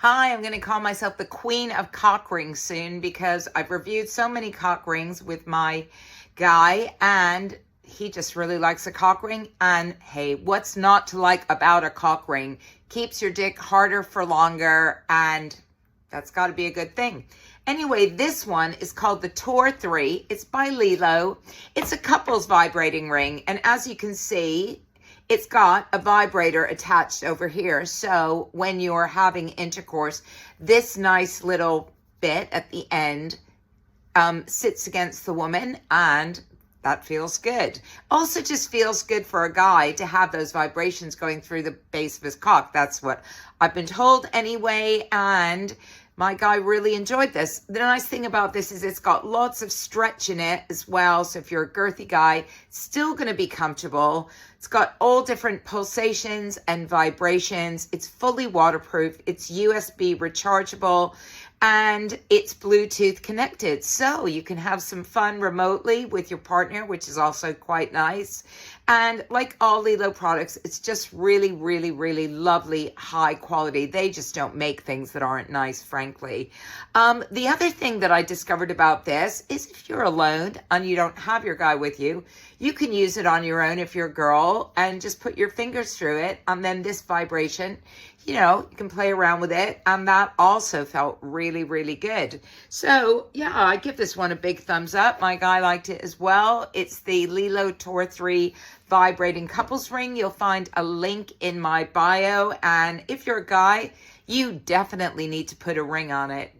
Hi, I'm going to call myself the queen of cock rings soon because I've reviewed so many cock rings with my guy and he just really likes a cock ring. And hey, what's not to like about a cock ring? Keeps your dick harder for longer, and that's got to be a good thing. Anyway, this one is called the Tor 3. It's by Lelo. It's a couples vibrating ring, and as you can see, it's got a vibrator attached over here. So when you're having intercourse, this nice little bit at the end sits against the woman, and that feels good. Also just feels good for a guy to have those vibrations going through the base of his cock. That's what I've been told anyway, and my guy really enjoyed this. The nice thing about this is it's got lots of stretch in it as well. So if you're a girthy guy, it's still going to be comfortable. It's got all different pulsations and vibrations. It's fully waterproof. It's USB rechargeable, and it's Bluetooth connected. So you can have some fun remotely with your partner, which is also quite nice. And like all Lelo products, it's just really, really, really lovely, high quality. They just don't make things that aren't nice, frankly. The other thing that I discovered about this is if you're alone and you don't have your guy with you, you can use it on your own if you're a girl and just put your fingers through it. And then this vibration, you can play around with it. And that also felt really, really good. So yeah, I give this one a big thumbs up. My guy liked it as well. It's the Lelo Tor 3 vibrating couples ring. You'll find a link in my bio. And if you're a guy, you definitely need to put a ring on it.